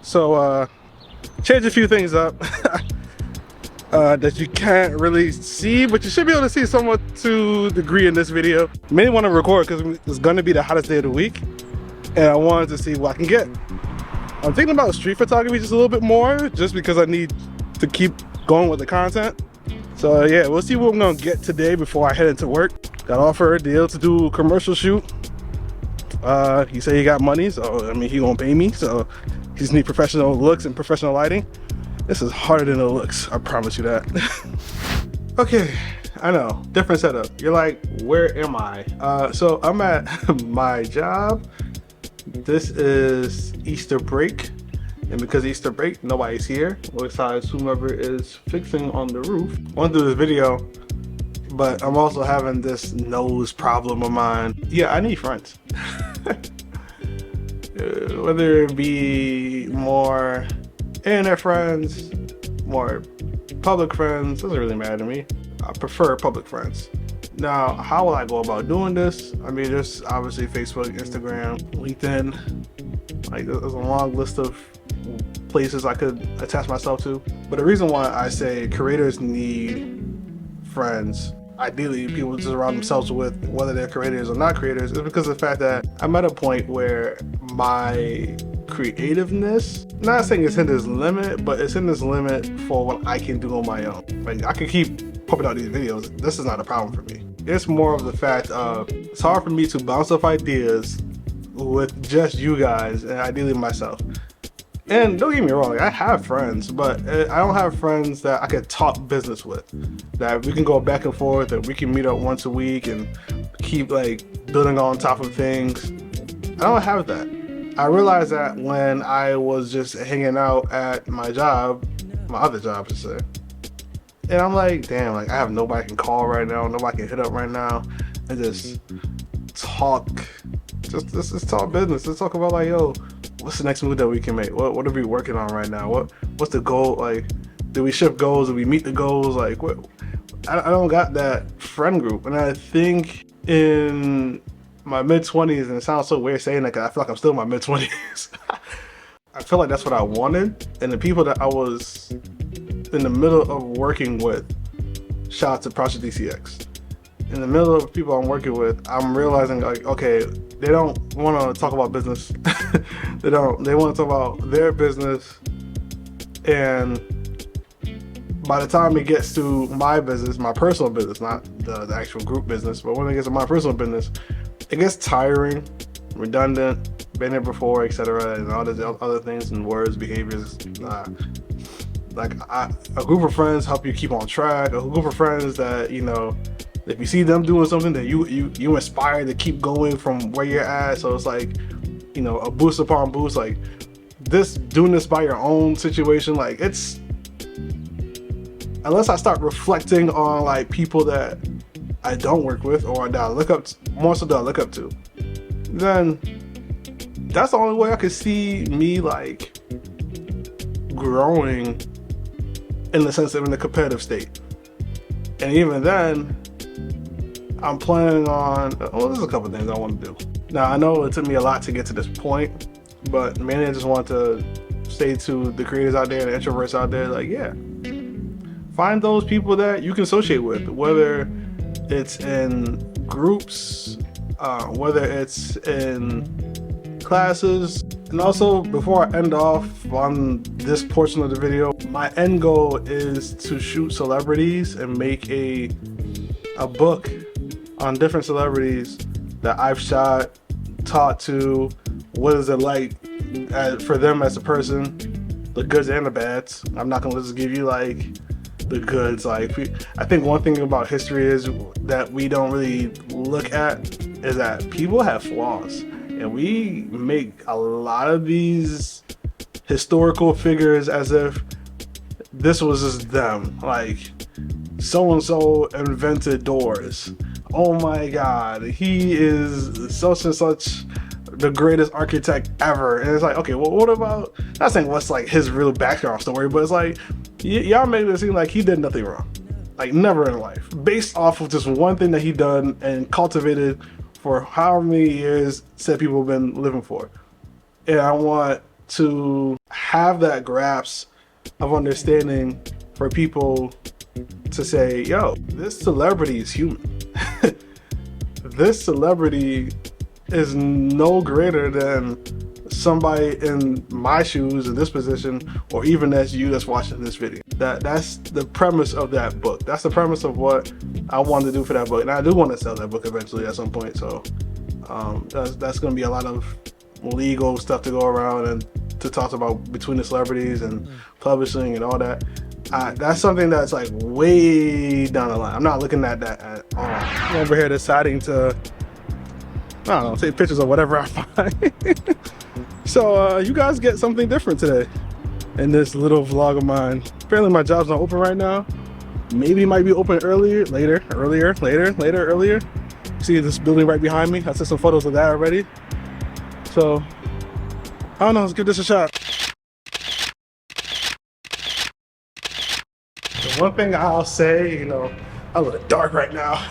So change a few things up that you can't really see, but you should be able to see somewhat to a degree in this video. Mainly want to record because it's going to be the hottest day of the week, and I wanted to see what I can get. I'm thinking about street photography just a little bit more, just because I need to keep going with the content. So yeah, we'll see what I'm gonna get today before I head into work. Got offered a deal to do a commercial shoot. He said he got money, so I mean he gonna pay me. So he just need professional looks and professional lighting. This is harder than it looks, I promise you that. Okay, I know, different setup. You're like, where am I? So I'm at my job. This is Easter break, and because Easter break, nobody's here besides whomever is fixing on the roof. I want to do this video, but I'm also having this nose problem of mine. Yeah, I need friends. Whether it be more internet friends, more public friends, doesn't really matter to me. I prefer public friends. Now, how will I go about doing this? I mean, there's obviously Facebook, Instagram, LinkedIn. Like, there's a long list of places I could attach myself to. But the reason why I say creators need friends, ideally people to surround themselves with, whether they're creators or not creators, is because of the fact that I'm at a point where my creativeness, not saying it's in this limit, but it's in this limit for what I can do on my own. Like, I can keep pumping out these videos. This is not a problem for me. It's more of the fact of it's hard for me to bounce off ideas with just you guys and ideally myself. And don't get me wrong, I have friends, but I don't have friends that I could talk business with, that we can go back and forth, that we can meet up once a week and keep like building on top of things. I don't have that. I realized that when I was just hanging out at my job, my other job to say, and I'm like, damn, like I have nobody I can call right now, nobody I can hit up right now, and just talk, just talk business. Let's talk about like, yo, what's the next move that we can make? What are we working on right now? What's the goal? Like, do we shift goals? Do we meet the goals? Like, what? I don't got that friend group, and I think in my mid-20s, and it sounds so weird saying that because I feel like I'm still in my mid-20s. I feel like that's what I wanted, and the people that I was in the middle of working with, shout out to Project DCX. In the middle of people I'm working with, I'm realizing like, okay, they don't want to talk about business. They want to talk about their business, and by the time it gets to my business, my personal business, not the actual group business, but when it gets to my personal business, it gets tiring, redundant, been there before, etc., and all these other things and words, behaviors. Like a group of friends help you keep on track. A group of friends that, you know, if you see them doing something, that you inspire to keep going from where you're at. So it's like, you know, a boost upon boost. Like doing this by your own situation. Like it's, unless I start reflecting on like people that I don't work with or that I look up to, more so that I look up to, then that's the only way I could see me like growing in the sense of in a competitive state. And even then, I'm planning on, well, there's a couple things I want to do. Now, I know it took me a lot to get to this point, but mainly I just want to say to the creators out there, the introverts out there, like, yeah, find those people that you can associate with, whether it's in groups, whether it's in classes. And also, before I end off on this portion of the video, my end goal is to shoot celebrities and make a book on different celebrities that I've shot, taught to, what is it like for them as a person, the goods and the bads. I'm not gonna just give you like the goods. Like, I think one thing about history is that we don't really look at is that people have flaws, and we make a lot of these historical figures as if this was just them. Like, so-and-so invented doors. Oh my God, he is such and such the greatest architect ever. And it's like, okay, well, what about, not saying what's like his real background story, but it's like, y'all make it seem like he did nothing wrong. Like, never in life. Based off of just one thing that he done and cultivated for however many years said people have been living for. And I want to have that grasp of understanding for people to say, yo, this celebrity is human. This celebrity is no greater than somebody in my shoes in this position, or even as you that's watching this video. That's the premise of that book. That's the premise of what I wanted to do for that book, and I do want to sell that book eventually at some point. So that's going to be a lot of legal stuff to go around and to talk about between the celebrities and publishing and all that. That's something that's like way down the line. I'm not looking at that at all. I'm over here deciding to, I don't know, take pictures of whatever I find. So you guys get something different today in this little vlog of mine. Apparently my job's not open right now. Maybe it might be open earlier. See this building right behind me? I took some photos of that already. So, I don't know, let's give this a shot. The one thing I'll say, you know, a little dark right now,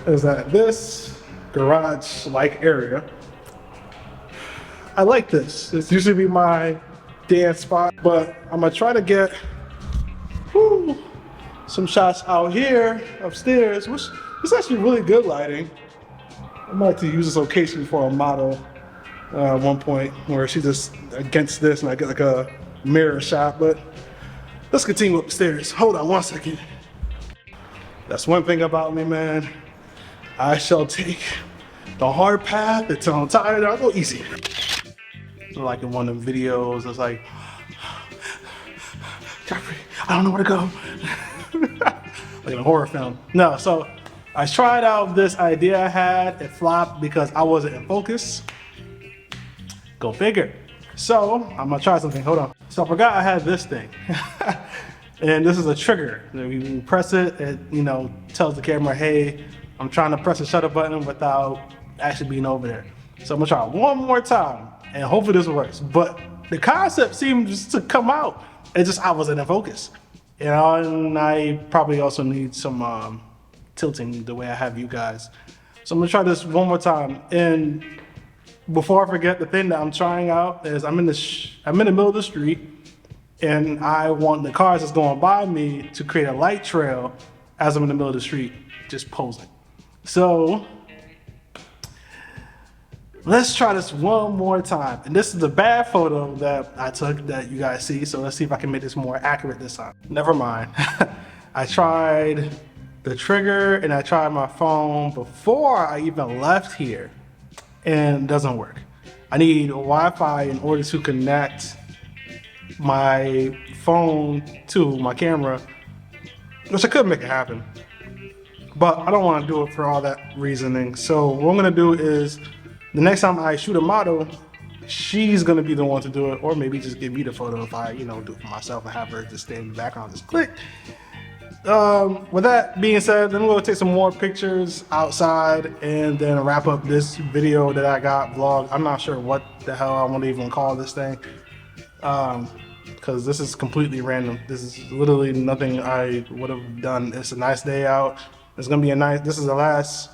is that this garage-like area, I like this. This used to be my dance spot, but I'm gonna try to get some shots out here upstairs, which is actually really good lighting. I might have to use this location for a model at one point where she's just against this and I get like a mirror shot, but let's continue upstairs. Hold on one second. That's one thing about me, man. I shall take the hard path until I'm tired. I'll go easy. Like in one of them videos, it's like, Jeffrey, I don't know where to go. Like in a horror film. No, so I tried out this idea I had. It flopped because I wasn't in focus. Go figure. So I'm gonna try something. Hold on. So I forgot I had this thing. And this is a trigger. You press it, it, you know, tells the camera, hey, I'm trying to press the shutter button without actually being over there. So I'm gonna try one more time and hopefully this works. But the concept seems to come out. It's just I wasn't in focus. You know, and I probably also need some tilting the way I have you guys. So I'm gonna try this one more time. And before I forget, the thing that I'm trying out is I'm in the middle of the street, and I want the cars that's going by me to create a light trail as I'm in the middle of the street, just posing. So let's try this one more time. And this is the bad photo that I took that you guys see. So let's see if I can make this more accurate this time. Never mind. I tried the trigger and I tried my phone before I even left here, and it doesn't work. I need Wi-Fi in order to connect my phone to my camera, which I could make it happen, but I don't want to do it for all that reasoning. So what I'm gonna do is the next time I shoot a model, she's gonna be the one to do it, or maybe just give me the photo if I, you know, do it for myself and have her just stay in the background, just click. With that being said, then we'll take some more pictures outside and then wrap up this video that I got vlog. I'm not sure what the hell I want to even call this thing, because this is completely random. This is literally nothing I would have done. It's a nice day out. It's gonna be a nice, this is the last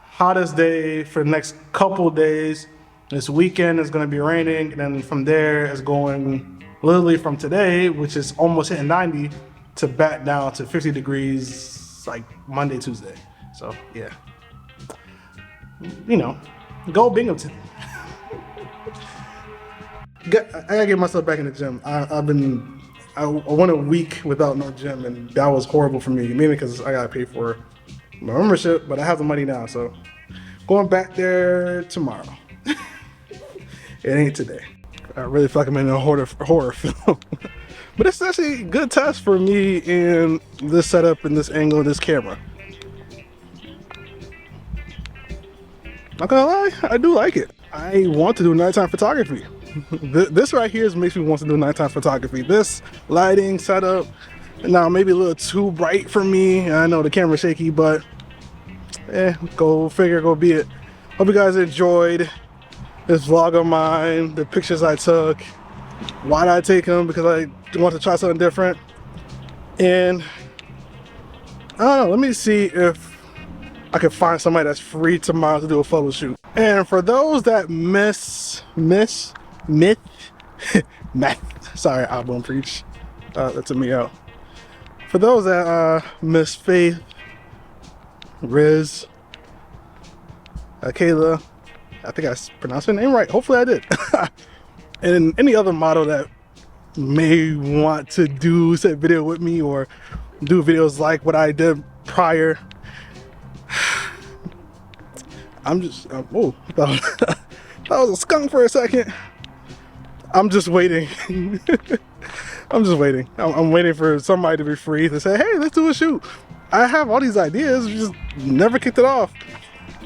hottest day for the next couple days. This weekend is gonna be raining, and then from there it's going literally from today, which is almost hitting 90, to back down to 50 degrees like Monday, Tuesday. So yeah, you know, go Binghamton. I gotta get myself back in the gym. I went a week without no gym, and that was horrible for me, mainly because I gotta pay for my membership, but I have the money now, so going back there tomorrow. It ain't today. I really feel like I'm in a horror film. But it's actually a good test for me in this setup and this angle and this camera. Not gonna lie, I do like it. I want to do nighttime photography. This right here makes me want to do nighttime photography. This lighting setup, now maybe a little too bright for me. I know the camera's shaky, but go figure, go be it. Hope you guys enjoyed this vlog of mine, the pictures I took. Why did I take them? Because I want to try something different. And I don't know, let me see if I can find somebody that's free tomorrow to do a photo shoot. And for those that miss Myth. Meth. Sorry, I won't preach. That took me out. For those that miss Faith, Riz, Kayla, I think I pronounced her name right. Hopefully I did. And any other model that may want to do said video with me or do videos like what I did prior. I'm just, oh, that was a skunk for a second. I'm just waiting. I'm just waiting. I'm waiting for somebody to be free to say, hey, let's do a shoot. I have all these ideas, just never kicked it off.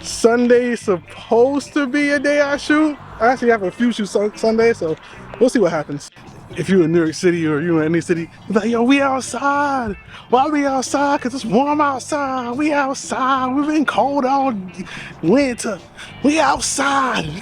Sunday's supposed to be a day I shoot. I actually have a few shoots Sunday, so we'll see what happens. If you're in New York City or you're in any city, you're like, yo, we outside. Why we outside? Cause it's warm outside. We outside. We've been cold all winter. We outside.